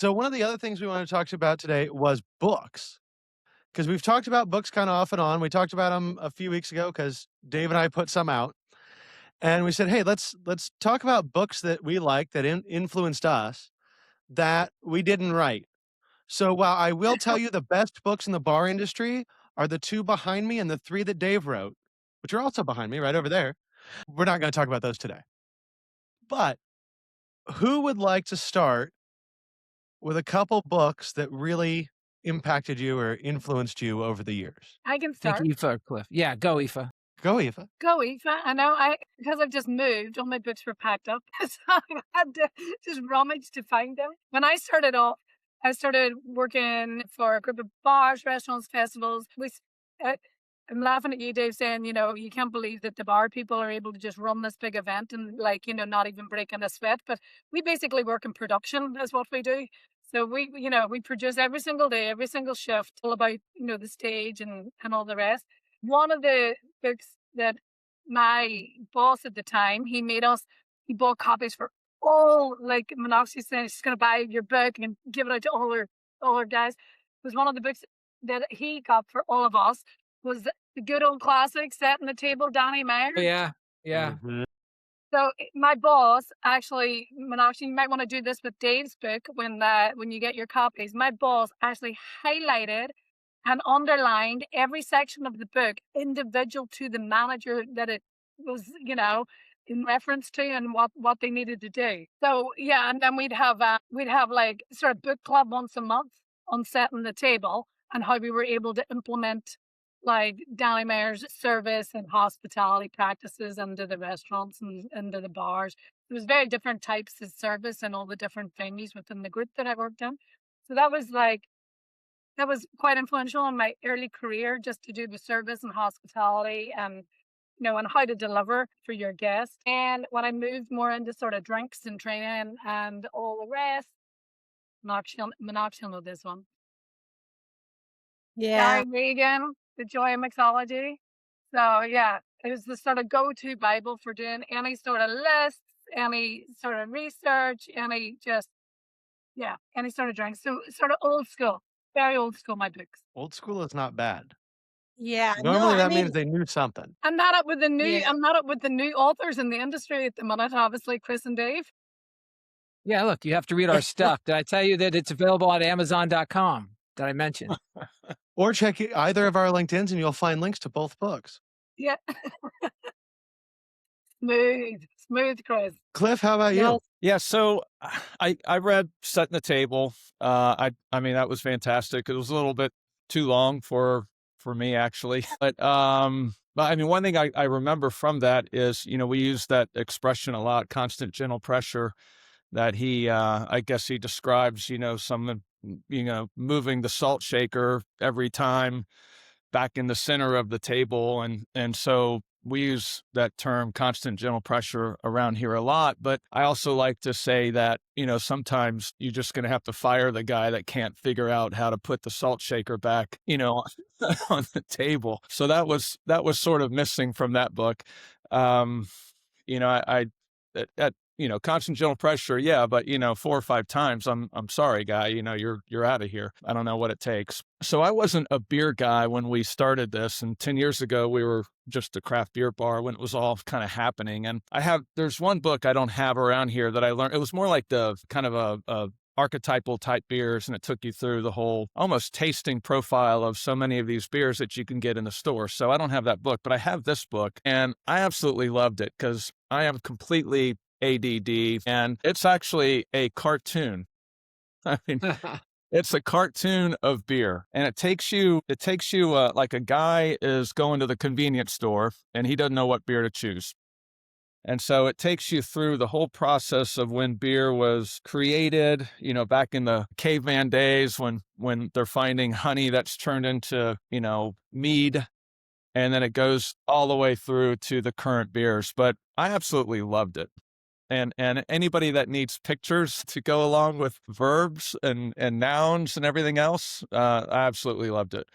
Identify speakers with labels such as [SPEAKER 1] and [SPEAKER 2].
[SPEAKER 1] So one of the other things we wanted to talk about today was books, because we've talked about books kind of off and on. We talked about them a few weeks ago because Dave and I put some out, and we said, "Hey, let's talk about books that we like that influenced us that we didn't write." So while I will tell you the best books in the bar industry are the two behind me and the three that Dave wrote, which are also behind me right over there, we're not going to talk about those today. But who would like to start with a couple books that really impacted you or influenced you over the years?
[SPEAKER 2] I can
[SPEAKER 3] Think
[SPEAKER 2] start.
[SPEAKER 3] Aoife or Cliff. Yeah, go Aoife.
[SPEAKER 1] Go, Eva.
[SPEAKER 2] Go, Aoife. I know because I've just moved, all my books were packed up. So I had to just rummage to find them. When I started off, I started working for a group of bars, restaurants, festivals. Uh, I'm laughing at you, Dave, saying, you can't believe that the bar people are able to just run this big event and not even breaking a sweat. But we basically work in production is what we do. So we produce every single day, every single shift, all about, the stage and all the rest. One of the books that my boss at the time, he bought copies for all, like Monoxy saying she's going to buy your book and give it out to all her guys. It was one of the books that he got for all of us was the good old classic Setting the Table, Danny Meyer.
[SPEAKER 3] Oh, yeah, yeah.
[SPEAKER 1] Mhm.
[SPEAKER 2] So my boss actually, Meenakshi, you might want to do this with Dave's book when you get your copies. My boss actually highlighted and underlined every section of the book individual to the manager that it was, in reference to and what they needed to do. So yeah, and then we'd have like sort of book club once a month on Setting the Table and how we were able to implement like Danny Meyer's service and hospitality practices into the restaurants and into the bars. There was very different types of service and all the different venues within the group that I worked in. So that was quite influential in my early career, just to do the service and hospitality and and how to deliver for your guests. And when I moved more into sort of drinks and training and all the rest, Monoxial know this one.
[SPEAKER 4] Yeah.
[SPEAKER 2] Gary Regan, The Joy of Mixology. So yeah, it was the sort of go-to Bible for doing any sort of lists, any sort of research, any sort of drink. So sort of old school, very old school, my books.
[SPEAKER 1] Old school is not bad.
[SPEAKER 4] Yeah. No,
[SPEAKER 1] Normally
[SPEAKER 4] I
[SPEAKER 1] that
[SPEAKER 4] mean,
[SPEAKER 1] means they knew something.
[SPEAKER 4] yeah.
[SPEAKER 2] I'm not up with the new authors in the industry at the minute, obviously, Chris and Dave.
[SPEAKER 3] Yeah, look, you have to read our stuff. Did I tell you that it's available at Amazon.com? Did I mention?
[SPEAKER 1] Or check either of our LinkedIns and you'll find links to both books.
[SPEAKER 2] Yeah. Smooth, Chris.
[SPEAKER 1] Cliff, how about you?
[SPEAKER 4] No.
[SPEAKER 5] Yeah, so I read Setting the Table. I mean that was fantastic. It was a little bit too long for me actually, but I mean one thing I remember from that is we use that expression a lot, constant gentle pressure. That he I guess he describes some moving the salt shaker every time back in the center of the table, and so we use that term constant gentle pressure around here a lot. But I also like to say that sometimes you're just going to have to fire the guy that can't figure out how to put the salt shaker back on the table. So that was sort of missing from that book. I at constant gentle pressure, yeah, but 4 or 5 times, I'm sorry, guy, you're out of here. I don't know what it takes. So I wasn't a beer guy when we started this, and 10 years ago we were just a craft beer bar when it was all kind of happening. And there's one book I don't have around here that I learned. It was more like the kind of a archetypal type beers, and it took you through the whole almost tasting profile of so many of these beers that you can get in the store. So I don't have that book, but I have this book, and I absolutely loved it because I am completely ADD, and it's actually a cartoon. I mean, it's a cartoon of beer, and it takes you like a guy is going to the convenience store and he doesn't know what beer to choose. And so it takes you through the whole process of when beer was created, back in the caveman days when they're finding honey that's turned into, mead. And then it goes all the way through to the current beers. But I absolutely loved it. And anybody that needs pictures to go along with verbs and nouns and everything else, I absolutely loved it.